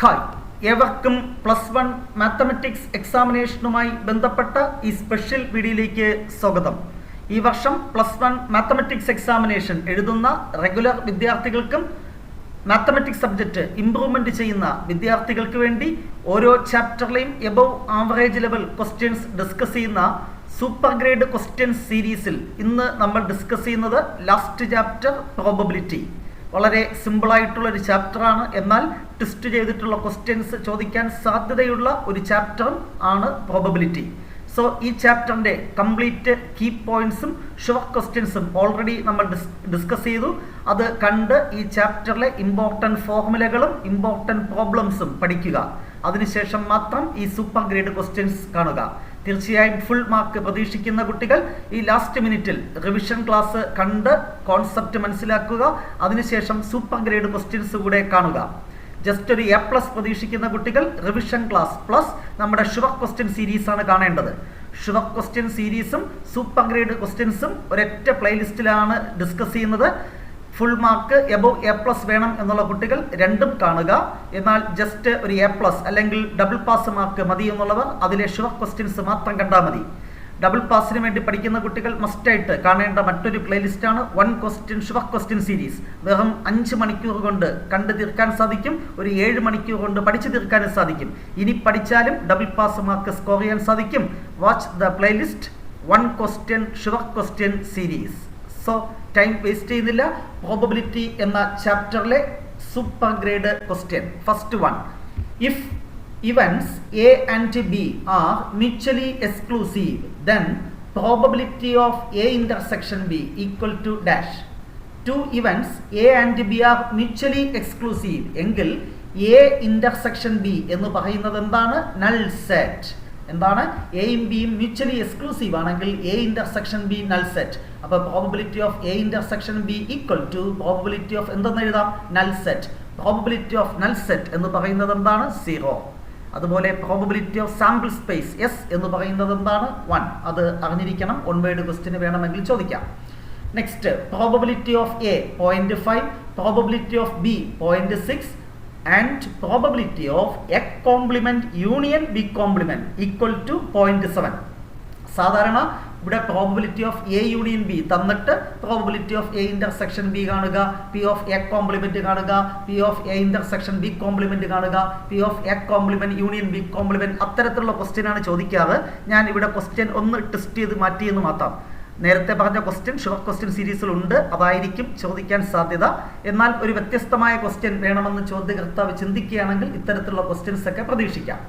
Hi, ഏവർക്കും +1 mathematics എക്സാമിനേഷനുമായി ബന്ധപ്പെട്ട ഈ സ്പെഷ്യൽ വീഡിയോയിലേക്ക് സ്വാഗതം. ഈ വർഷം +1 മാത്തമാറ്റിക്സ് എക്സാമിനേഷൻ എഴുതുന്ന റെഗുലർ വിദ്യാർത്ഥികൾക്കും മാത്തമാറ്റിക്സ് സബ്ജക്റ്റ് ഇംപ്രൂവ്മെന്റ് ചെയ്യുന്ന വിദ്യാർത്ഥികൾക്ക് വേണ്ടി ഓരോ ചാപ്റ്ററിലെയും above average level questions discuss ചെയ്യുന്ന സൂപ്പർ ഗ്രേഡ് ക്വസ്റ്റ്യൻസ് സീരീസിൽ ഇന്ന് നമ്മൾ ഡിസ്കസ് ചെയ്യുന്നത് ലാസ്റ്റ് ചാപ്റ്റർ പ്രോബബിലിറ്റി. വളരെ സിമ്പിളായിട്ടുള്ളൊരു ചാപ്റ്ററാണ്, എന്നാൽ ടെസ്റ്റ് ചെയ്തിട്ടുള്ള ക്വസ്റ്റ്യൻസ് ചോദിക്കാൻ സാധ്യതയുള്ള ഒരു ചാപ്റ്ററും ആണ് പ്രോബബിലിറ്റി. സോ ഈ ചാപ്റ്ററിൻ്റെ കംപ്ലീറ്റ് കീ പോയിന്റ്സും ഷോർട്ട് ക്വസ്റ്റ്യൻസും ഓൾറെഡി നമ്മൾ ഡിസ്കസ് ചെയ്തു. അത് കണ്ട് ഈ ചാപ്റ്ററിലെ ഇമ്പോർട്ടൻറ്റ് ഫോർമുലകളും ഇമ്പോർട്ടൻറ്റ് പ്രോബ്ലംസും പഠിക്കുക. അതിനുശേഷം മാത്രം ഈ സൂപ്പർ ഗ്രേഡ് ക്വസ്റ്റ്യൻസ് കാണുക. തീർച്ചയായും ഫുൾ മാർക്ക് പ്രതീക്ഷിക്കുന്ന കുട്ടികൾ ഈ ലാസ്റ്റ് മിനിറ്റിൽ റിവിഷൻ ക്ലാസ് കണ്ട് കോൺസെപ്റ്റ് മനസ്സിലാക്കുക. അതിനുശേഷം സൂപ്പർ ഗ്രേഡ് ക്വസ്റ്റ്യൻസ് കൂടെ കാണുക. ജസ്റ്റ് ഒരു A+ പ്രതീക്ഷിക്കുന്ന കുട്ടികൾ റിവിഷൻ ക്ലാസ് പ്ലസ് നമ്മുടെ ഷുവർ ക്വസ്റ്റ്യൻ സീരീസ് ആണ് കാണേണ്ടത്. ഷുവർ ക്വസ്റ്റ്യൻ സീരീസും സൂപ്പർ ഗ്രേഡ് ക്വസ്റ്റ്യൻസും ഒരൊറ്റ പ്ലേലിസ്റ്റിലാണ് ഡിസ്കസ് ചെയ്യുന്നത്. ഫുൾ മാർക്ക് എബവ് A+ വേണം എന്നുള്ള കുട്ടികൾ രണ്ടും കാണുക. എന്നാൽ ജസ്റ്റ് ഒരു A+ അല്ലെങ്കിൽ ഡബിൾ പാസ് മാർക്ക് മതി എന്നുള്ളവർ അതിലെ ഷുവർ ക്വസ്റ്റ്യൻസ് മാത്രം കണ്ടാൽ മതി. ഡബിൾ പാസിന് വേണ്ടി പഠിക്കുന്ന കുട്ടികൾ മസ്റ്റായിട്ട് കാണേണ്ട മറ്റൊരു പ്ലേലിസ്റ്റാണ് 1 ക്വസ്റ്റ്യൻ ഷുവർ ക്വസ്റ്റ്യൻ സീരീസ്. വെറും 5 മണിക്കൂർ കൊണ്ട് കണ്ടു തീർക്കാൻ സാധിക്കും, ഒരു 7 മണിക്കൂർ കൊണ്ട് പഠിച്ചു തീർക്കാനും സാധിക്കും. ഇനി പഠിച്ചാലും ഡബിൾ പാസ് മാർക്ക് സ്കോർ ചെയ്യാൻ സാധിക്കും. Watch the playlist 1 question sure question series. So time waste ചെയ്യുന്നില്ല. പ്രോബബിലിറ്റി എന്ന ചാപ്റ്ററിലെ super grade question first one. If events A and B are mutually exclusive, then probability of A intersection B equal to dash. Two events A and B are mutually exclusive എങ്കിൽ A intersection B എന്ന് പറയുന്നത് എന്താണ്? Null set. എന്താണ്? എയും ബിയും mutually exclusive ആണെങ്കിൽ A intersection B null set. അപ്പോൾ probability of A intersection B equal to probability of എന്തെന്ന് എഴുതാം? Null set. Probability of null set എന്ന് പറയുന്നത് എന്താണ്? 0. അതുപോലെ probability of sample space S എന്ന് പറയുന്നത് എന്താണ്? 1. അത് അറിഞ്ഞിരിക്കണം. 1 വേർഡ് ക്വസ്റ്റ്യന് വേണമെങ്കിൽ ചോദിക്കാം. Next, probability of A 0.5, probability of B 0.6 and probability of A complement union B complement equal to 0.7. സാധാരണ ഇവിടെ probability of A union B തന്നിട്ട് probability of A intersection B കാണുക, P ഓഫ് A കോംപ്ലിമെന്റ് കാണുക, P of A intersection B complement കാണുക, P of A complement union B complement, അത്തരത്തിലുള്ള question ആണ് ചോദിക്കാറ്. ഞാൻ ഇവിടെ ക്വസ്റ്റ്യൻ ഒന്ന് ടെസ്റ്റ് ചെയ്ത് മാറ്റിയെന്ന് മാത്രം. നേരത്തെ പറഞ്ഞ ക്വസ്റ്റ്യൻ ഷുവർ ക്വസ്റ്റ്യൻ സീരീസിലുണ്ട്, അതായിരിക്കും ചോദിക്കാൻ സാധ്യത. എന്നാൽ ഒരു വ്യത്യസ്തമായ ക്വസ്റ്റ്യൻ വേണമെന്ന് ചോദ്യകർത്താവ് ചിന്തിക്കുകയാണെങ്കിൽ ഇത്തരത്തിലുള്ള ക്വസ്റ്റ്യൻസ് ഒക്കെ പ്രതീക്ഷിക്കാം.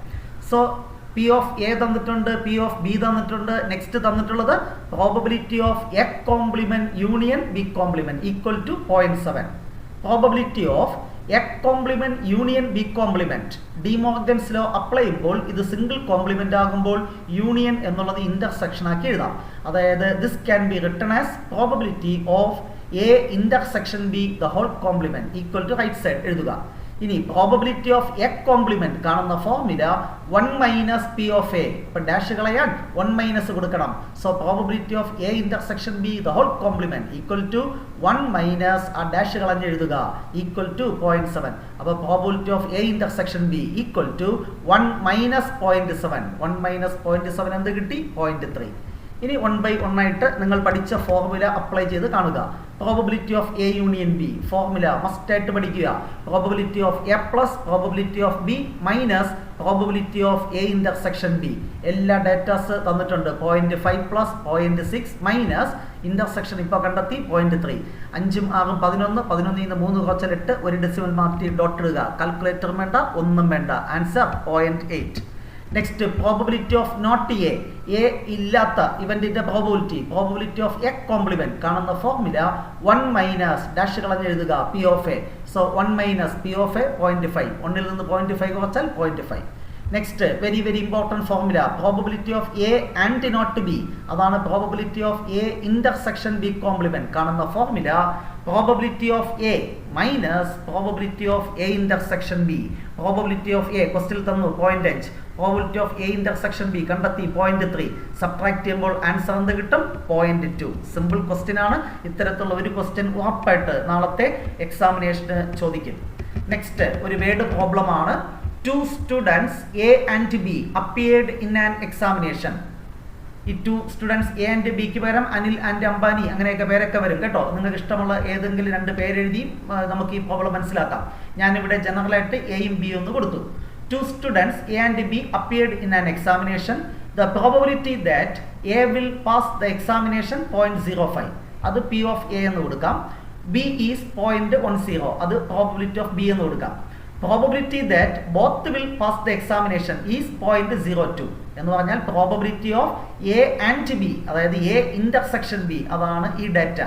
സോ P ഓഫ് A തന്നിട്ടുണ്ട്, P ഓഫ് B തന്നിട്ടുണ്ട്. നെക്സ്റ്റ് തന്നിട്ടുള്ളത് probability of A complement union B complement equal to 0.7. Probability of A complement union B complement De Morgan's law apply ചെയ്യുമ്പോൾ ഇത് സിംഗിൾ കോംപ്ലിമെന്റ് ആകുമ്പോൾ union എന്നുള്ളത് intersection ആക്കി എഴുതാം. അതായത് this can be written as probability of A intersection B the whole complement equal to right side എഴുതുക. ഇനി probability of A complement കാണുന്ന ഫോർമുല 1 - P ഓഫ് A. ഇപ്പം ഡാഷ് കളയാൻ 1 - കൊടുക്കണം. So probability of A intersection B the whole complement equal to 1 - ആ dash കളഞ്ഞ് എഴുതുക equal to 0.7. അപ്പോൾ probability of A intersection B equal to 1 - 0.7. 1 - 0.7 എന്ത് കിട്ടി? 0.3. ഇനി 1/1 ആയിട്ട് നിങ്ങൾ പഠിച്ച ഫോർമുല അപ്ലൈ ചെയ്ത് കാണുക. Probability of A union B formula മസ്റ്റായിട്ട് പഠിക്കുക. Probability of A plus probability of B minus probability of A intersection B. എല്ലാ ഡേറ്റാസ് തന്നിട്ടുണ്ട്. 0.5 പ്ലസ് 0.6 മൈനസ് ഇന്റർസെക്ഷൻ ഇപ്പോൾ കണ്ടെത്തി 0.3. 5ഉം 6ഉം 11. 11ൽ നിന്ന് 3 കുറച്ചാൽ 8. ഒരു ഡെസിമൽ മാറ്റി ഡോട്ട് ഇടുക. കാൽക്കുലേറ്റർ വേണ്ട, ഒന്നും വേണ്ട. Answer 0.8. Next, probability of not A ഇല്ലാത്ത ഇവന്റിന്റെ പ്രോബബിലിറ്റി ഓഫ് A കോംപ്ലിമെന്റ് കാണുന്ന ഫോർമുല 1 - ഡാഷ് കളഞ്ഞ് എഴുതുക P of A. So 1 - P of A 0.5. 1ൽ നിന്ന് 0.5 കുറച്ചാൽ 0.5. Next, very important formula probability of A and not B. അതാണ് probability of A intersection B complement കാണുന്ന formula probability of A minus probability of A intersection B. Probability of A question തന്നു 0.5. Probability of A intersection B കണ്ടെത്തി 0.3. Subtract ചെയ്യുമ്പോൾ answer എന്ത് കിട്ടും? 0.2. Simple question ആണ്. ഇത്തരത്തിലുള്ള ഒരു ക്വസ്റ്റ്യൻ ഉറപ്പായിട്ട് നാളത്തെ എക്സാമിനേഷന് ചോദിക്കും. നെക്സ്റ്റ് ഒരു വേർഡ് പ്രോബ്ലം ആണ്. 2 students A and B appeared in an examination. ഈ 2 സ്റ്റുഡൻസ് എ ആൻഡ് ബിക്ക് പകരം അനിൽ ആൻഡ് അംബാനി അങ്ങനെയൊക്കെ പേരൊക്കെ വരും കേട്ടോ. നിങ്ങൾക്ക് ഇഷ്ടമുള്ള ഏതെങ്കിലും 2 പേരെഴുതി നമുക്ക് ഈ പ്രോബ്ലം മനസ്സിലാക്കാം. ഞാനിവിടെ ജനറലായിട്ട് എയും ബിയും ഒന്ന് കൊടുത്തു. 2 students A and B appeared in an examination. The probability that A will pass the examination 0.05. അത് P of A എന്ന് കൊടുക്കാം. B is 0.10. അത് probability of B എന്ന് കൊടുക്കാം. Probability that both will pass the examination is 0.02. എന്ന് പറഞ്ഞാൽ probability of A and B, അതായത് A intersection B, അതാണ് ഈ ഡാറ്റ.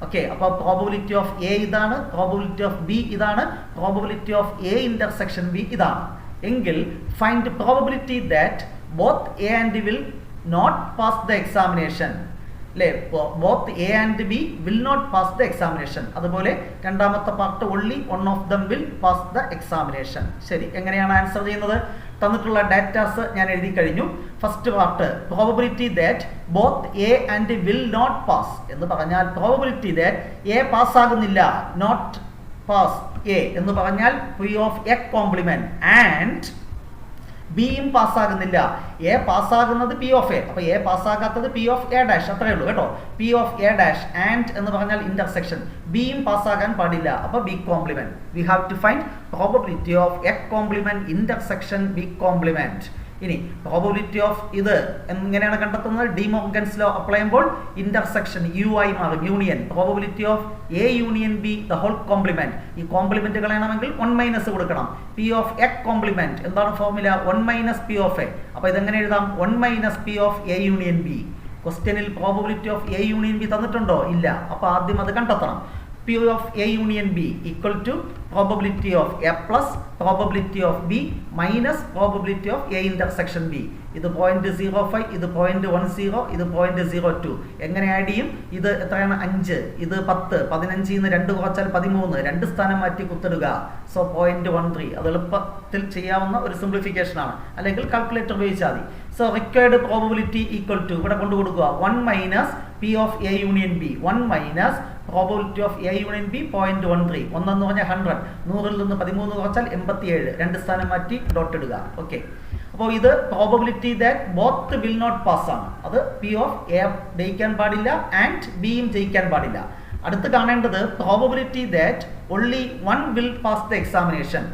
ഓക്കെ, അപ്പോൾ പ്രോബബിലിറ്റി ഓഫ് എ ഇതാണ്, പ്രോബബിലിറ്റി ഓഫ് ബി ഇതാണ്, probability of A intersection B ഇതാണ്. എങ്കിൽ find probability that both A and will not pass the examination. അല്ലേ, both A and B will not pass the examination. അതുപോലെ രണ്ടാമത്തെ part only one of them will pass the examination. ശരി, എങ്ങനെയാണ് answer ചെയ്യുന്നത്? തന്നിട്ടുള്ള datas ഞാൻ എഴുതി കഴിഞ്ഞു. First part probability that both A and will not pass എന്ന് പറഞ്ഞാൽ പ്രോബബിലിറ്റി ദാറ്റ് എ പാസ്സാകുന്നില്ല, നോട്ട് പാസ് എ എന്ന് പറഞ്ഞാൽ P of A complement, and ബിയും പാസ്സാകുന്നില്ല, എ പാസ്സാകുന്നത് പി ഓഫ് എ, അപ്പൊ എ പാസ്സാകാത്തത് പി ഓഫ് എ ഡാഷ്, അത്രയേ ഉള്ളൂ കേട്ടോ. P of A dash and എന്ന് പറഞ്ഞാൽ ഇന്റർസെക്ഷൻ, ബിയും പാസ്സാകാൻ പാടില്ല, അപ്പൊ B complement. We have to find probability of A complement intersection B complement. ഇനി പ്രോബബിലിറ്റി ഓഫ് ഇത് എങ്ങനെയാണ് കണ്ടെത്തുന്നത്? ഡി മോർഗൻസ് ലോ അപ്ലൈ ചെയ്യുമ്പോൾ ഇന്റർസെക്ഷൻ യു ആയി മാറും, union. Probability of A union B the whole complement. ഈ കോംപ്ലിമെന്റ് കളയണമെങ്കിൽ 1 - കൊടുക്കണം. പി ഓഫ് എ കോംപ്ലിമെന്റ് എന്താണ് ഫോർമുല? 1 - P of A. അപ്പൊ ഇതെങ്ങനെ എഴുതാം? 1 - P of A union B. ക്വസ്റ്റ്യനിൽ probability of A union B തന്നിട്ടുണ്ടോ? ഇല്ല. അപ്പൊ ആദ്യം അത് കണ്ടെത്തണം. P of A union B equal to probability of A plus probability of B minus probability of A intersection B. ഇത് 0.05, ഇത് 0.10, ഇത് 0.02. എങ്ങനെ ആഡ് ചെയ്യും? ഇത് എത്രയാണ്? 5, ഇത് 10, 15 നിന്ന് 2 കുറച്ചാൽ 13, 2 സ്ഥാനം മാറ്റി കുത്തിടുക. സോ 0.13. അത് എളുപ്പത്തിൽ ചെയ്യാവുന്ന ഒരു സിംപ്ലിഫിക്കേഷൻ ആണ്, അല്ലെങ്കിൽ കാൽക്കുലേറ്റർ ഉപയോഗിച്ചാൽ മതി. So required probability equal to ഇവിടെ കൊണ്ടു കൊടുക്കുക 1 - P of A union B, 1 - probability of A union B 0.13. 1 എന്ന് പറഞ്ഞാൽ 100, 100ൽ നിന്ന് 13 കുറച്ചാൽ 87, 2 സ്ഥാനം മാറ്റി ഡോട്ട് ഇടുക. ഓക്കെ, അപ്പോൾ ഇത് probability that both will not pass ആണ്. അത് പി ഓഫ് എ ജയിക്കാൻ പാടില്ല ആൻഡ് ബിയും ജയിക്കാൻ പാടില്ല. അടുത്ത് കാണേണ്ടത് probability that only one will pass the examination.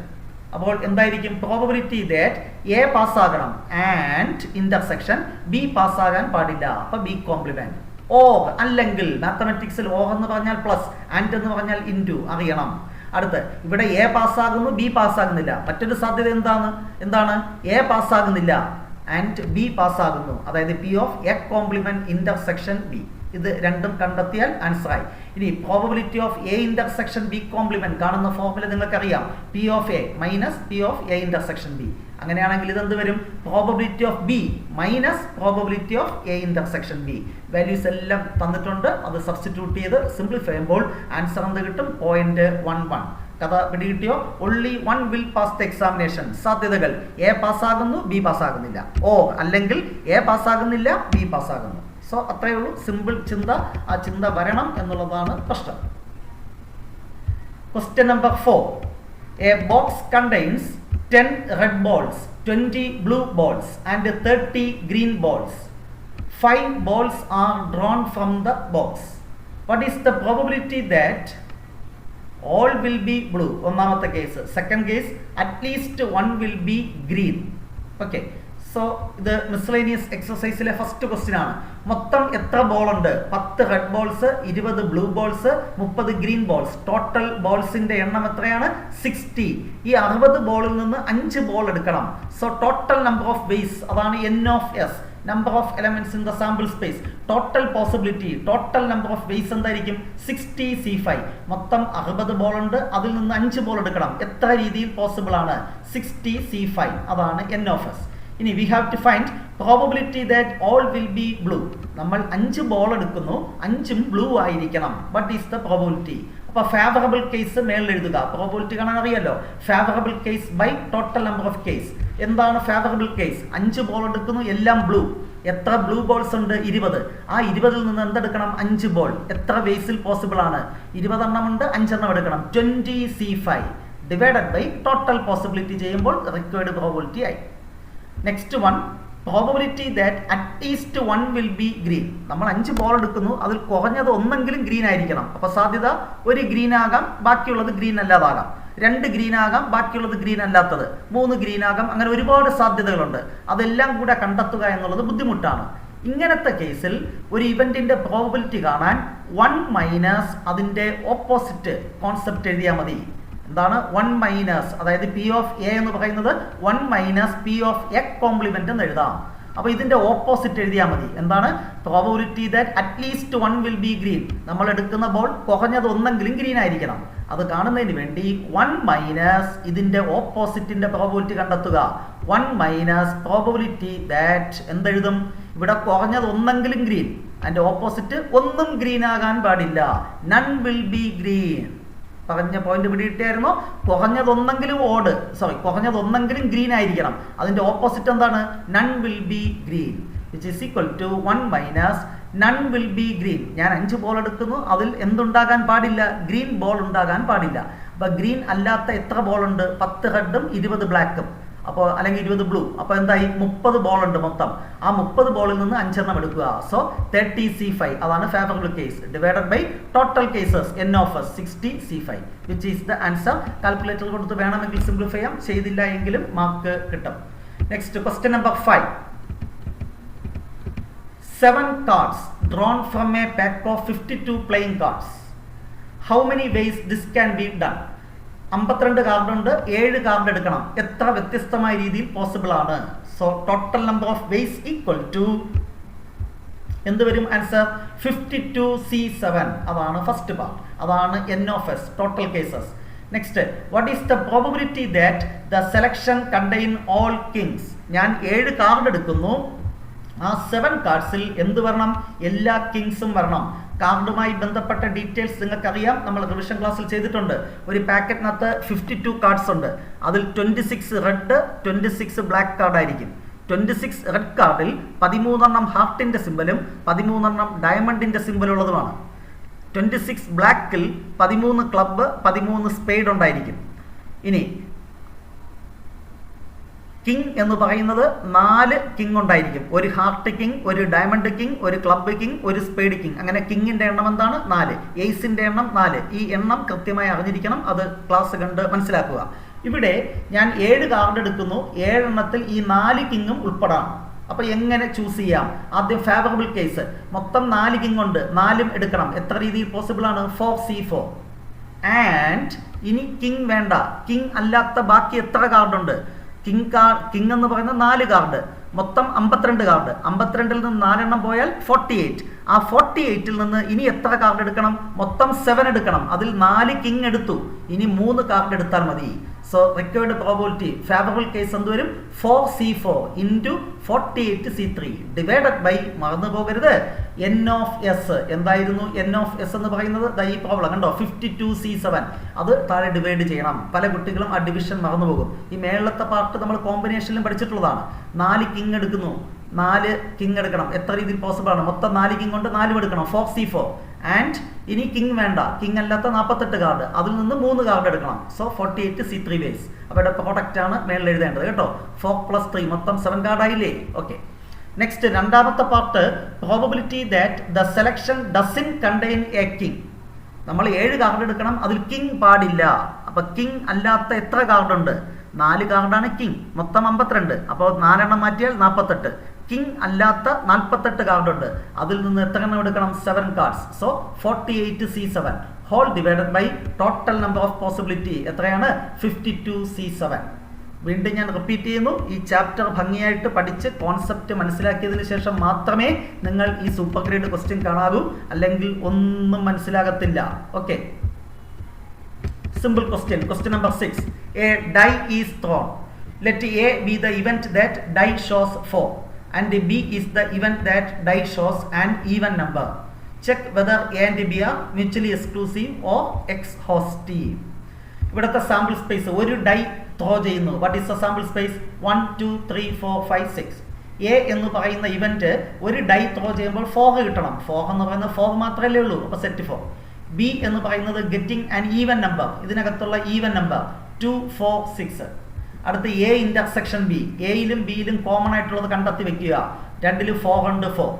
അപ്പോൾ എന്തായിരിക്കും? പ്രോബബിലിറ്റി ദാറ്റ് എ പാസ്സാകണം ആൻഡ് ഇന്റർസെക്ഷൻ ബി പാസ്സാകാൻ പാടില്ല, അപ്പൊ ബി കോംപ്ലിമെന്റ്. ഓർ അല്ലെങ്കിൽ മാത്തമാറ്റിക്സിൽ ഓർ എന്ന് പറഞ്ഞാൽ പ്ലസ്, ആൻഡ് എന്ന് പറഞ്ഞാൽ ഇൻറ്റു അറിയണം. അടുത്ത് ഇവിടെ എ പാസ്സാകുന്നു, ബി പാസ്സാകുന്നില്ല. മറ്റൊരു സാധ്യത എന്താണ്? എ പാസ്സാകുന്നില്ല ആൻഡ് ബി പാസ്സാകുന്നു, അതായത് P of A complement intersection B. ഇത് രണ്ടും കണ്ടെത്തിയാൽ ആൻസറായി. ഇനി probability of A intersection B complement കാണുന്ന ഫോർമുല നിങ്ങൾക്കറിയാം, P of A minus P of A intersection B. അങ്ങനെയാണെങ്കിൽ ഇതെന്ത് വരും? Probability of B minus probability of A intersection B. Values എല്ലാം തന്നിട്ടുണ്ട്, അത് സബ്സ്റ്റിറ്റ്യൂട്ട് ചെയ്ത് സിംപ്ലിഫൈ ചെയ്യുമ്പോൾ ആൻസർ എന്ത് കിട്ടും? 0.11. കഥ പിടികിട്ടിയോ? Only one will pass the examination. സാധ്യതകൾ എ പാസ്സാകുന്നു, ബി പാസ്സാകുന്നില്ല. ഓ അല്ലെങ്കിൽ എ പാസ്സാകുന്നില്ല, ബി പാസ്സാകുന്നു. സോ അത്രയേ ഉള്ളൂ, സിമ്പിൾ ചിന്ത. ആ ചിന്ത വരണം എന്നുള്ളതാണ് പ്രശ്നം. Question number 4. A box contains 10 red balls, 20 blue balls and 30 green balls. 5 balls are drawn from the box. What is the probability that all will be blue? ഒന്നാമത്തെ case. Second case, at least one will be green. Okay. So ഇത് miscellaneous എക്സസൈസിലെ first question ആണ്. മൊത്തം എത്ര ball ഉണ്ട്? 10 red balls, 20 blue balls, 30 green balls. Total ബോൾസിന്റെ എണ്ണം എത്രയാണ്? 60. ഈ 60 ബോളിൽ നിന്ന് 5 ബോൾ എടുക്കണം. So total number of vase, അതാണ് N of S, number of elements in the sample space. Total possibility, total number of vase എന്തായിരിക്കും? 60C5. മൊത്തം 60 ബോൾ ഉണ്ട്, അതിൽ നിന്ന് 5 ബോൾ എടുക്കണം. എത്ര രീതിയിൽ പോസിബിൾ ആണ്? 60C5, അതാണ് N of S. ഇനി we have to find probability that all will be blue. നമ്മൾ 5 ബോൾ എടുക്കുന്നു, 5ഉം ബ്ലൂ ആയിരിക്കണം. What is the probability? അപ്പൊ ഫേവറബിൾ കേസ് മേളിൽ എഴുതുക. പ്രോബബിലിറ്റി കാണാൻ അറിയാലോ. Favourable case by total number of case. എന്താണ് ഫേവറബിൾ കേസ്? 5 ബോൾ എടുക്കുന്നു, എല്ലാം ബ്ലൂ. എത്ര ബ്ലൂ ബോൾസ് ഉണ്ട്? 20. ആ 20ൽ നിന്ന് എന്തെടുക്കണം? 5 ബോൾ. എത്ര വേസിൽ പോസിബിൾ ആണ്? 20 എണ്ണം ഉണ്ട്, 5 എണ്ണം എടുക്കണം. 20C5. Divided by total possibility ചെയ്യുമ്പോൾ റിക്വയർഡ് പ്രോബിലിറ്റി ആയി. Next one, probability that at least 1 will be green. നമ്മൾ 5 ബോൾ എടുക്കുന്നു, അതിൽ കുറഞ്ഞത് ഒന്നെങ്കിലും ഗ്രീൻ ആയിരിക്കണം. അപ്പോൾ സാധ്യത ഒരു ഗ്രീൻ ആകാം, ബാക്കിയുള്ളത് ഗ്രീൻ അല്ലാതാകാം. 2 ഗ്രീൻ ആകാം, ബാക്കിയുള്ളത് ഗ്രീൻ അല്ലാത്തത്. 3 ഗ്രീൻ ആകാം. അങ്ങനെ ഒരുപാട് സാധ്യതകളുണ്ട്. അതെല്ലാം കൂടെ കണ്ടെത്തുക എന്നുള്ളത് ബുദ്ധിമുട്ടാണ്. ഇങ്ങനത്തെ കേസിൽ ഒരു ഇവന്റിന്റെ പ്രോബിലിറ്റി കാണാൻ 1 മൈനസ് അതിന്റെ ഓപ്പോസിറ്റ് കോൺസെപ്റ്റ് എഴുതിയാൽ മതി. എന്താണ് 1 മൈനസ്, അതായത് പി ഓഫ് എ എന്ന് പറയുന്നത് 1 minus P of A complement എന്ന് എഴുതാം. അപ്പോൾ ഇതിന്റെ ഓപ്പോസിറ്റ് എഴുതിയാൽ മതി. എന്താണ് probability that at least 1 will be green. നമ്മൾ എടുക്കുന്ന ബോൾ കുറഞ്ഞത് ഒന്നെങ്കിലും ഗ്രീൻ ആയിരിക്കണം. അത് കാണുന്നതിന് വേണ്ടി 1 മൈനസ് ഇതിന്റെ ഓപ്പോസിറ്റിന്റെ പ്രോബിലിറ്റി കണ്ടെത്തുക. 1 മൈനസ് പ്രോബിലിറ്റി ദാറ്റ് എന്തെഴുതും? ഇവിടെ കുറഞ്ഞത് ഒന്നെങ്കിലും ഗ്രീൻ, അതിന്റെ ഓപ്പോസിറ്റ് ഒന്നും ഗ്രീൻ ആകാൻ പാടില്ല. None will be green. പറഞ്ഞ പോയിന്റ് പിടിയിട്ടായിരുന്നു. കുറഞ്ഞതൊന്നെങ്കിലും കുറഞ്ഞതൊന്നെങ്കിലും ഗ്രീൻ ആയിരിക്കണം. അതിന്റെ ഓപ്പോസിറ്റ് എന്താണ്? None will be green, which is equal to 1 minus none will be green. ഞാൻ 5 ബോൾ എടുക്കുന്നു, അതിൽ എന്തുണ്ടാകാൻ പാടില്ല? ഗ്രീൻ ബോൾ ഉണ്ടാകാൻ പാടില്ല. അപ്പൊ ഗ്രീൻ അല്ലാത്ത എത്ര ബോൾ ഉണ്ട്? 10 റെഡും 20 ബ്ലാക്കും, അപ്പോൾ അല്ലെങ്കിൽ 20 ബ്ലൂ. അപ്പോൾ എന്തായി? 30 ബോൾ ഉണ്ട് മൊത്തം. ആ 30 ബോളിൽ നിന്ന് 5 എണ്ണം എടുക്കുക. സോ 30C5, അതാണ് favourable case, divided by total cases n of s 60C5, which is the answer. Calculator കൊടുത്ത് വേണമെങ്കിൽ സിംപ്ലിഫൈ ചെയ്യാം, ചെയ്തില്ല എങ്കിലും മാർക്ക് കിട്ടും. Next question number 5. 7 cards drawn from a pack of 52 playing cards. How many ways this can be done? 52 card ഉണ്ട്, 7 card എടുക്കണം. എത്ര വ്യത്യസ്തമായ രീതിയിൽ പോസിബിൾ ആണ്? So total number of ways equal to എന്ത് വരും? Answer 52C7. അതാണ് ഫസ്റ്റ് പാർട്ട്. അതാണ് n of s, total cases. Next, what is the probability that the selection contain all kings? ഞാൻ 7 കാർഡ് എടുക്കുന്നു, ആ 7 കാർഡ്സിൽ എന്ത് വരണം? എല്ലാ കിങ്സും വരണം. കാർഡുമായി ബന്ധപ്പെട്ട ഡീറ്റെയിൽസ് നിങ്ങൾക്കറിയാം, നമ്മൾ റിവിഷൻ ക്ലാസ്സിൽ ചെയ്തിട്ടുണ്ട്. ഒരു പാക്കറ്റിനകത്ത് 52 കാർഡ്സ് ഉണ്ട്. അതിൽ 26 റെഡ്, 26 ബ്ലാക്ക് കാർഡ് ആയിരിക്കും. 26 റെഡ് കാർഡിൽ 13 ഹാർട്ടിന്റെ സിമ്പലും 13 ഡയമണ്ടിന്റെ സിമ്പലുള്ളതുമാണ്. 26 ബ്ലാക്കിൽ 13 ക്ലബ്ബ്, 13 സ്പേഡ് ഉണ്ടായിരിക്കും. ഇനി കിങ് എന്ന് പറയുന്നത് 4 കിങ് ഉണ്ടായിരിക്കും. ഒരു ഹാർട്ട് കിങ്, ഒരു ഡയമണ്ട് കിങ്, ഒരു ക്ലബ്ബ് കിങ്, ഒരു സ്പേഡ് കിങ്. അങ്ങനെ കിങ്ങിന്റെ എണ്ണം എന്താണ്? 4. എയ്സിന്റെ എണ്ണം 4. ഈ എണ്ണം കൃത്യമായി അറിഞ്ഞിരിക്കണം. അത് ക്ലാസ് കണ്ട് മനസ്സിലാക്കുക. ഇവിടെ ഞാൻ 7 കാർഡ് എടുക്കുന്നു, 7 എണ്ണത്തിൽ ഈ 4 കിങ്ങും ഉൾപ്പെടാം. അപ്പൊ എങ്ങനെ ചൂസ് ചെയ്യാം? ആദ്യം ഫേവറബിൾ കേസ്, മൊത്തം 4 കിങ് ഉണ്ട്, 4ഉം എടുക്കണം. എത്ര രീതിയിൽ പോസിബിൾ ആണ്? 4C4. ആൻഡ് ഇനി കിങ് വേണ്ട, കിങ് അല്ലാത്ത ബാക്കി എത്ര കാർഡ് ഉണ്ട്? കിങ് എന്ന് പറയുന്ന 4 കാർഡ്, മൊത്തം 52 കാർഡ്. 52ൽ നിന്ന് 4 എണ്ണം പോയാൽ 48. ആ 48ൽ നിന്ന് ഇനി എത്ര കാർഡ് എടുക്കണം? മൊത്തം 7 എടുക്കണം. അതിൽ 4 കിങ് എടുത്തു, ഇനി 3 കാർഡ് എടുത്താൽ മതി. So required probability favourable case എന്ത് വരും? 4C4 into 48C3 divided by, മറന്നു പോകരുത്, n of s. എന്തായിരുന്നു n of s എന്ന് പറയുന്നത്? ഈ പ്രോബ്ലം കണ്ടോ, 52C7. അത് താഴെ ഡിവൈഡ് ചെയ്യണം. പല കുട്ടികളും ആ ഡിവിഷൻ മറന്നു പോകും. ഈ മേളത്തെ പാർട്ട് നമ്മൾ കോമ്പിനേഷനിലും പഠിച്ചിട്ടുള്ളതാണ്. 4 കിങ് എടുക്കുന്നു, 4 കിങ് എടുക്കണം. എത്ര രീതിയിൽ പോസിബിൾ ആണ്? മൊത്തം 4 കിങ് കൊണ്ട് 4 എടുക്കണം, 4C4. ആൻഡ് ഇനി കിങ് വേണ്ട, കിങ് അല്ലാത്ത 48 കാർഡ്, അതിൽ നിന്ന് 3 കാർഡ് എടുക്കണം. So 48C3 vase. അവരുടെ പ്രോഡക്റ്റ് ആണ് മേളിൽ എഴുതേണ്ടത് കേട്ടോ. 4 + 3 മൊത്തം 7 കാർഡ് ആയില്ലേ? ഓക്കെ. നെക്സ്റ്റ് രണ്ടാമത്തെ part, probability that the selection doesn't contain a king. നമ്മൾ 7 കാർഡ് എടുക്കണം, അതിൽ കിങ് പാടില്ല. അപ്പൊ കിങ് അല്ലാത്ത എത്ര കാർഡ് ഉണ്ട്? 4 കാർഡാണ് കിങ്, മൊത്തം 52. അപ്പോൾ 4 എണ്ണം മാറ്റിയാൽ 48. കിങ് അല്ലാത്ത 48 കാർഡ് ഉണ്ട്, അതിൽ നിന്ന് എത്ര എണ്ണം എടുക്കണം? 7 cards. So 48C7 whole divided by total number of possibility എത്രയാണ്? 52C7. വീണ്ടും ഞാൻ റിപ്പീറ്റ് ചെയ്യുന്നു, ഈ ചാപ്റ്റർ ഭംഗിയായിട്ട് പഠിച്ച് കോൺസെപ്റ്റ് മനസ്സിലാക്കിയതിന് ശേഷം മാത്രമേ നിങ്ങൾ ഈ സൂപ്പർ ഗ്രേഡ് ക്വസ്റ്റ്യൻ കാണാവൂ, അല്ലെങ്കിൽ ഒന്നും മനസ്സിലാകത്തില്ല. Okay. Simple question. Question number 6. A die is thrown. Let A be the event that die shows 4 and B is the event that die shows an even number. Check whether A and B are mutually exclusive or exhaustive. ഇവിടുത്തെ sample space, ഒരു dye throw ചെയ്യുന്നു. What is the sample space? 1 2 3 4 5 6. A എന്ന് പറയുന്ന event ഒരു dye throw ചെയ്യുമ്പോൾ 4 കിട്ടണം. 4 എന്ന് പറയുന്നത് 4 മാത്രമല്ലേ ഉള്ളൂ, അപ്പോൾ സെറ്റ് 4. ബി എന്ന് പറയുന്നത് ഗെറ്റിംഗ് ആൻ ഈവൻ നമ്പർ, ഇതിനകത്തുള്ള ഈവൻ നമ്പർ 2, 4, 6. അടുത്ത് എ ഇന്റർസെക്ഷൻ ബി, എയിലും ബിയിലും കോമൺ ആയിട്ടുള്ളത് കണ്ടെത്തി വെക്കുക. രണ്ടിലും 4 ഉണ്ട്, 4.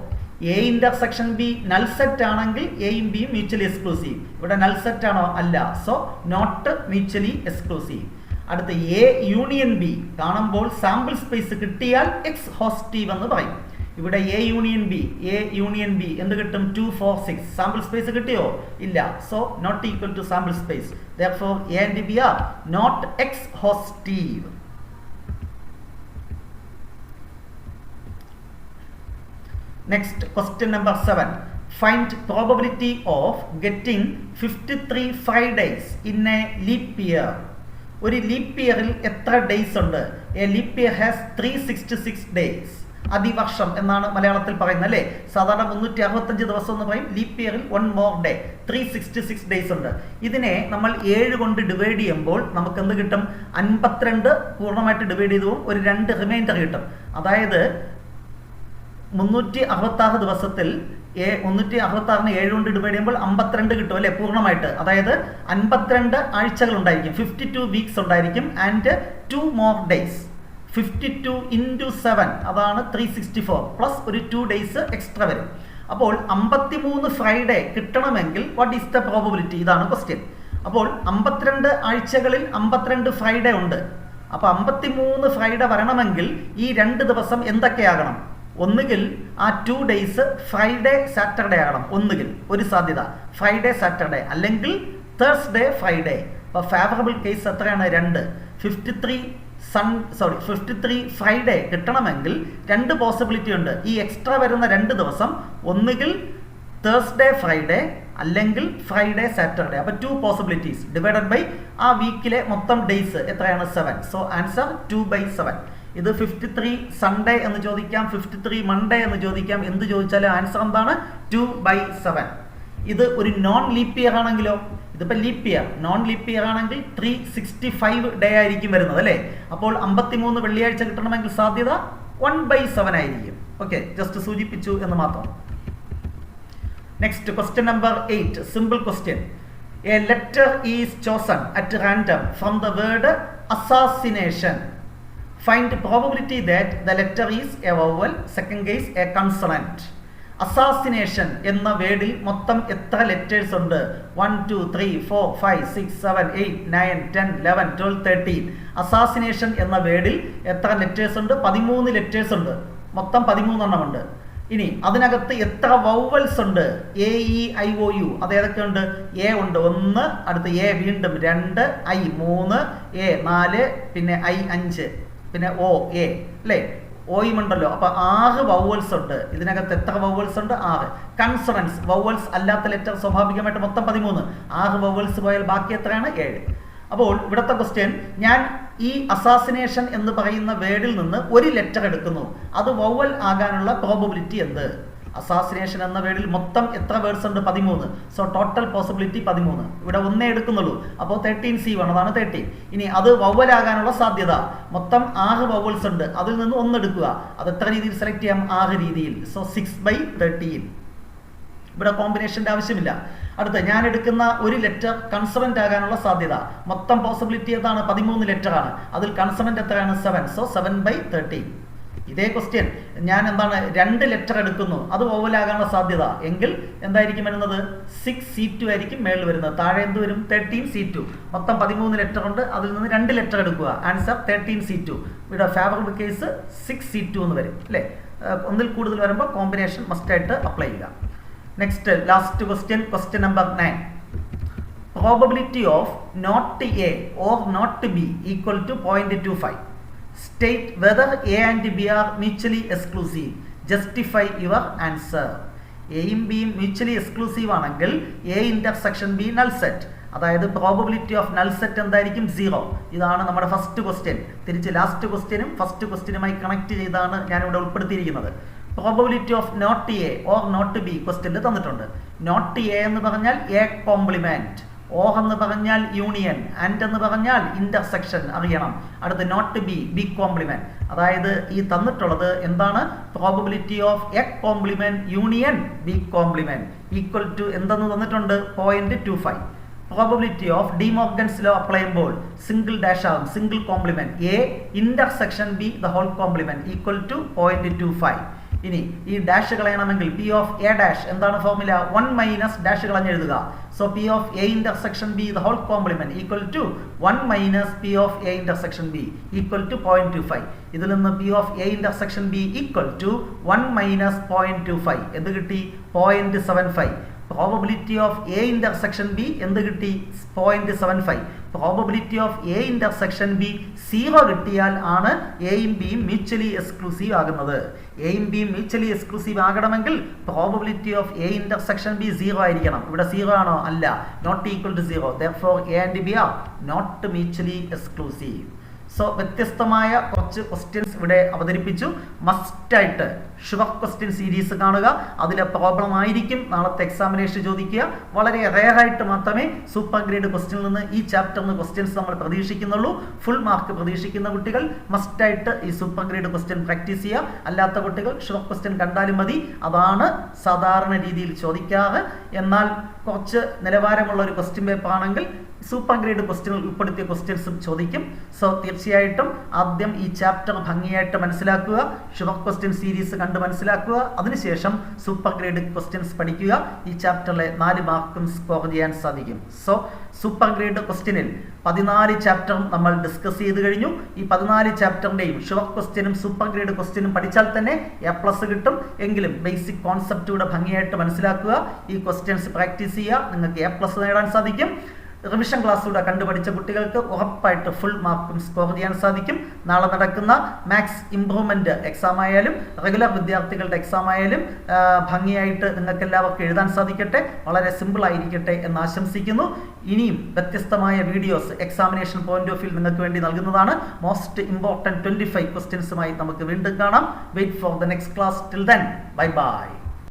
A intersection B null set ആണെങ്കിൽ എയും ബിയും മ്യൂച്വലി എക്സ്ക്ലൂസീവ്. ഇവിടെ നൾ സെറ്റ് ആണോ? അല്ല. So not mutually exclusive. അടുത്ത് എ യൂണിയൻ ബി കാണുമ്പോൾ സാമ്പിൾ സ്പേസ് കിട്ടിയാൽ എക്സ്ഹോസ്റ്റീവ് എന്ന് പറയും. ഇവിടെ എ യൂണിയൻ ബി എന്ത് കിട്ടും? 2, 4, 6. സാമ്പിൾ സ്പേസ് കിട്ടിയോ? ഇല്ല. So not equal to sample space. Therefore A and B are not exhaustive. Next, question number 7. Find probability of getting 53 Fridays in a leap year. ഒരു leap ഇയറിൽ എത്ര days ഉണ്ട്? A leap year has 366 days. അതിവർഷം എന്നാണ് മലയാളത്തിൽ പറയുന്നത് അല്ലേ? സാധാരണ 365 ദിവസം എന്ന് പറയും. ലീപ്പ് ഇയറിൽ 1 more day, 366 ഡേയ്സ് ഉണ്ട്. ഇതിനെ നമ്മൾ 7 കൊണ്ട് ഡിവൈഡ് ചെയ്യുമ്പോൾ നമുക്ക് എന്ത് കിട്ടും? 52 പൂർണ്ണമായിട്ട് ഡിവൈഡ് ചെയ്തു ഒരു 2 റിമൈൻഡർ കിട്ടും. അതായത് 366 ദിവസത്തിൽ 366 7 കൊണ്ട് ഡിവൈഡ് ചെയ്യുമ്പോൾ 52 കിട്ടും അല്ലെ പൂർണ്ണമായിട്ട്. അതായത് 52 ആഴ്ചകൾ ഉണ്ടായിരിക്കും, 52 വീക്സ് ഉണ്ടായിരിക്കും ആൻഡ് 2 more days. 52 into 7 അതാണ് 364 പ്ലസ് ഒരു 2 ഡേയ്സ് എക്സ്ട്രാ വരും. അപ്പോൾ 53 ഫ്രൈഡേ കിട്ടണമെങ്കിൽ വാട്ട് ഈസ് ദ പ്രോബബിലിറ്റി? ഇതാണ് ക്വസ്റ്റ്യൻ. അപ്പോൾ 52 ആഴ്ചകളിൽ 52 ഫ്രൈഡേ ഉണ്ട്. അപ്പോൾ 53 ഫ്രൈഡേ വരണമെങ്കിൽ ഈ 2 ദിവസം എന്തൊക്കെയാകണം? ഒന്നുകിൽ ആ 2 ഡേയ്സ് ഫ്രൈഡേ സാറ്റർഡേ ആകണം. ഒന്നുകിൽ ഒരു സാധ്യത ഫ്രൈഡേ സാറ്റർഡേ, അല്ലെങ്കിൽ തേഴ്സ്ഡേ ഫ്രൈഡേ. അപ്പോൾ ഫേവറബിൾ കേസ് എത്രയാണ്? 2. 53 ഫ്രൈഡേ കിട്ടണമെങ്കിൽ 2 പോസിബിലിറ്റി ഉണ്ട്. ഈ എക്സ്ട്രാ വരുന്ന 2 ദിവസം ഒന്നുകിൽ തേഴ്സ്ഡേ ഫ്രൈഡേ അല്ലെങ്കിൽ ഫ്രൈഡേ സാറ്റർഡേ. അപ്പോൾ 2 പോസിബിലിറ്റീസ് ഡിവൈഡഡ് ബൈ ആ വീക്കിലെ മൊത്തം ഡേയ്സ് എത്രയാണ്? 7. So answer 2/7. ഇത് 53 സൺഡേ എന്ന് ചോദിക്കാം, 53 മൺഡേ എന്ന് ചോദിക്കാം. എന്ത് ചോദിച്ചാലും ആൻസർ എന്താണ്? 2/7. ഇത് ഒരു നോൺ ലീപ്പ് ഇയർ ആണെങ്കിലോ? ഇതിപ്പോൾ leap year, non leap year ആണെങ്കിൽ 365 ഡേ ആയിരിക്കും വരുന്നത് അല്ലേ? അപ്പോൾ 53 വെള്ളിയാഴ്ച കിട്ടണമെങ്കിൽ സാധ്യത 1/7 ആയിരിക്കും. ഓക്കെ, ജസ്റ്റ് സൂചിപ്പിച്ചു എന്ന് മാത്രം. Next, question number 8. Simple question. A letter is chosen at random from the word assassination. Find probability that the letter is a vowel, second case a consonant. Assassination എന്ന വേർഡിൽ മൊത്തം എത്ര ലെറ്റേഴ്സ് ഉണ്ട്? 1, 2, 3, 4, 5, 6, 7, 8, 9, 10, 11, 12, 13. Assassination എന്ന വേർഡിൽ എത്ര letters ഉണ്ട്? 13 letters ഉണ്ട്. മൊത്തം 13 എണ്ണം ഉണ്ട്. ഇനി അതിനകത്ത് എത്ര വൗവൽസ് ഉണ്ട്? AEIOU. അത് ഏതൊക്കെയുണ്ട്? എ ഉണ്ട് 1, അടുത്ത് എ വീണ്ടും 2, ഐ 3, എ 4, പിന്നെ ഐ 5, പിന്നെ ഒ എ അല്ലേ? ഓയും ഉണ്ടല്ലോ. അപ്പൊ 6 വൗവൽസ് ഉണ്ട്. ഇതിനകത്ത് എത്ര വൗവൽസ് ഉണ്ട്? 6. കൺസണൻസ്, വൗവൽസ് അല്ലാത്ത ലെറ്റർ സ്വാഭാവികമായിട്ട് മൊത്തം 13. 6 വൗവൽസ് പോയാൽ ബാക്കി എത്രയാണ്? 7. അപ്പോൾ ഇവിടുത്തെ ക്വസ്റ്റ്യൻ, ഞാൻ ഈ അസാസിനേഷൻ എന്ന് പറയുന്ന വേർഡിൽ നിന്ന് ഒരു ലെറ്റർ എടുക്കുന്നു, അത് വൗവൽ ആകാനുള്ള പ്രോബബിലിറ്റി എന്ത്? അസാസിനേഷൻ എന്ന വേർഡിൽ മൊത്തം എത്ര വേർഡ്സ് ഉണ്ട്? 13. So total possibility 13. ഇവിടെ 1 എടുക്കുന്നുള്ളൂ. അപ്പോൾ 13C1, അതാണ് 13. ഇനി അത് വൗവലാകാനുള്ള സാധ്യത മൊത്തം 6 വൗവൽസ് ഉണ്ട്. അതിൽ നിന്ന് 1 എടുക്കുക. അത് എത്ര രീതിയിൽ സെലക്ട് ചെയ്യാം? 6 രീതിയിൽ. സോ 6/13. ഇവിടെ കോമ്പിനേഷന്റെ ആവശ്യമില്ല. അടുത്ത, ഞാൻ എടുക്കുന്ന ഒരു ലെറ്റർ കൺസണന്റ് ആകാനുള്ള സാധ്യത മൊത്തം പോസിബിലിറ്റി ഏതാണ്? 13 ലെറ്റർ ആണ്. അതിൽ കൺസണന്റ് എത്രയാണ്? 7. സോ 7/13. ഇതേ ക്വസ്റ്റ്യൻ, ഞാൻ എന്താണ് 2 ലെറ്റർ എടുക്കുന്നു, അത് വൗവലാകാനുള്ള സാധ്യത എങ്കിൽ എന്തായിരിക്കും വരുന്നത്? 6C2 ആയിരിക്കും മേളിൽ വരുന്നത്. താഴെ എന്ത് വരും? 13C2. മൊത്തം 13 ലെറ്റർ ഉണ്ട്. അതിൽ നിന്ന് 2 ലെറ്റർ എടുക്കുക. Answer 13C2. ഇവിടെ ഫേവറബിൾ കേസ് 6C2 എന്ന് വരും അല്ലേ? ഒന്നിൽ കൂടുതൽ വരുമ്പോൾ കോമ്പിനേഷൻ മസ്റ്റായിട്ട് അപ്ലൈ ചെയ്യുക. Next, last question, question number 9. Probability of not A or not B equal to 0.25. State whether A and B are mutually exclusive. Justify your answer. എയും ബിയും മ്യൂച്വലി എക്സ്ക്ലൂസീവ് ആണെങ്കിൽ A intersection B null set. അതായത് probability of null set എന്തായിരിക്കും? 0. ഇതാണ് നമ്മുടെ first question. തിരിച്ച് last ക്വസ്റ്റ്യനും ഫസ്റ്റ് ക്വസ്റ്റ്യനുമായി കണക്ട് ചെയ്താണ് ഞാനിവിടെ ഉൾപ്പെടുത്തിയിരിക്കുന്നത്. Probability of not A or not B ക്വസ്റ്റ്യനിൽ തന്നിട്ടുണ്ട്. നോട്ട് എ എന്ന് പറഞ്ഞാൽ എ കോംപ്ലിമെന്റ്, ഓ എന്ന് പറഞ്ഞാൽ യൂണിയൻ, ആൻഡ് എന്ന് പറഞ്ഞാൽ ഇന്റർസെക്ഷൻ അറിയണം. അടുത്ത് നോട്ട് ബി, ബി കോംപ്ലിമെന്റ്. അതായത് ഈ തന്നിട്ടുള്ളത് എന്താണ്? Probability of A complement union B complement equal to എന്തെന്ന് തന്നിട്ടുണ്ട്? 0.25. Probability of De Morgan's law apply ചെയ്യുമ്പോൾ സിംഗിൾ ഡാഷ് ആകും, single complement A intersection B the whole complement equal to 0.25. ഇനി ഈ ഡാഷ് കളയണമെങ്കിൽ പി ഓഫ് എ ഡാഷ് എന്താണ് formula? 1 minus dash കളഞ്ഞെഴുതുക. So P of A intersection B the whole complement equal to 1 minus P of A intersection B equal to 0.25. ഇതിൽ നിന്ന് P of A intersection B equal to 1 minus 0.25 എന്ത് കിട്ടി? 0.75. Probability of A intersection B എന്ത് കിട്ടി? 0.75. Probability of A intersection B 0 കിട്ടിയാൽ ആണ് എയും ബിയും മ്യൂച്വലി എക്സ്ക്ലൂസീവ് ആകുന്നത്. എയും ബിയും മ്യൂച്വലി എക്സ്ക്ലൂസീവ് ആകണമെങ്കിൽ probability of A intersection B 0 ആയിരിക്കണം. ഇവിടെ 0 ആണോ? അല്ല, not equal to 0. Therefore A and B are not mutually exclusive. So വ്യത്യസ്തമായ കുറച്ച് ക്വസ്റ്റ്യൻസ് ഇവിടെ അവതരിപ്പിച്ചു. മസ്റ്റായിട്ട് ഷുവർ ക്വസ്റ്റ്യൻ സീരീസ് കാണുക. അതിലെ പ്രോബ്ലം ആയിരിക്കും നാളത്തെ എക്സാമിനേഷൻ ചോദിക്കുക. വളരെ റെയറായിട്ട് മാത്രമേ സൂപ്പർ ഗ്രേഡ് ക്വസ്റ്റ്യനിൽ നിന്ന് ഈ ചാപ്റ്ററിന് ക്വസ്റ്റ്യൻസ് നമ്മൾ പ്രതീക്ഷിക്കുന്നുള്ളൂ. ഫുൾ മാർക്ക് പ്രതീക്ഷിക്കുന്ന കുട്ടികൾ മസ്റ്റായിട്ട് ഈ സൂപ്പർ ഗ്രേഡ് ക്വസ്റ്റ്യൻ പ്രാക്ടീസ് ചെയ്യുക. അല്ലാത്ത കുട്ടികൾ ഷുവർ ക്വസ്റ്റ്യൻ കണ്ടാലും മതി. അതാണ് സാധാരണ രീതിയിൽ ചോദിക്കാറ്. എന്നാൽ കുറച്ച് നിലവാരമുള്ള ഒരു ക്വസ്റ്റ്യൻ പേപ്പർ ആണെങ്കിൽ സൂപ്പർ ഗ്രേഡ് ക്വസ്റ്റ്യനിൽ ഉൾപ്പെടുത്തിയ ക്വസ്റ്റ്യൻസും ചോദിക്കും. സോ തീർച്ചയായിട്ടും ആദ്യം ഈ ചാപ്റ്റർ ഭംഗിയായിട്ട് മനസ്സിലാക്കുക, ഷുവർ ക്വസ്റ്റ്യൻ സീരീസ് കണ്ട് മനസ്സിലാക്കുക. അതിനുശേഷം സൂപ്പർ ഗ്രേഡ് ക്വസ്റ്റ്യൻസ് പഠിക്കുക. ഈ ചാപ്റ്ററിലെ 4 മാർക്കും സ്കോർ ചെയ്യാൻ സാധിക്കും. സോ സൂപ്പർ ഗ്രേഡ് ക്വസ്റ്റ്യനിൽ 14 ചാപ്റ്ററും നമ്മൾ ഡിസ്കസ് ചെയ്ത് കഴിഞ്ഞു. ഈ 14 ചാപ്റ്ററിന്റെയും ഷുവർ ക്വസ്റ്റ്യനും സൂപ്പർ ഗ്രേഡ് ക്വസ്റ്റ്യനും പഠിച്ചാൽ തന്നെ A+ കിട്ടും. എങ്കിലും ബേസിക് കോൺസെപ്റ്റൂടെ ഭംഗിയായിട്ട് മനസ്സിലാക്കുക. ഈ ക്വസ്റ്റ്യൻസ് പ്രാക്ടീസ് ചെയ്യുക. നിങ്ങൾക്ക് A+ നേടാൻ സാധിക്കും. റിവിഷൻ ക്ലാസ്സിലൂടെ കണ്ടുപഠിച്ച കുട്ടികൾക്ക് ഉറപ്പായിട്ട് ഫുൾ മാർക്കും സ്കോർ ചെയ്യാൻ സാധിക്കും. നാളെ നടക്കുന്ന മാത്സ് ഇംപ്രൂവ്മെന്റ് എക്സാം ആയാലും റെഗുലർ വിദ്യാർത്ഥികളുടെ എക്സാം ആയാലും ഭംഗിയായിട്ട് നിങ്ങൾക്ക് എല്ലാവർക്കും എഴുതാൻ സാധിക്കട്ടെ. വളരെ സിമ്പിൾ ആയിരിക്കട്ടെ എന്ന് ആശംസിക്കുന്നു. ഇനിയും വ്യത്യസ്തമായ videos examination point of view നിങ്ങൾക്ക് വേണ്ടി നൽകുന്നതാണ്. മോസ്റ്റ് ഇമ്പോർട്ടൻറ്റ് 25 ക്വസ്റ്റ്യൻസുമായി നമുക്ക് വീണ്ടും കാണാം. Wait for the next class. Till then, bye by.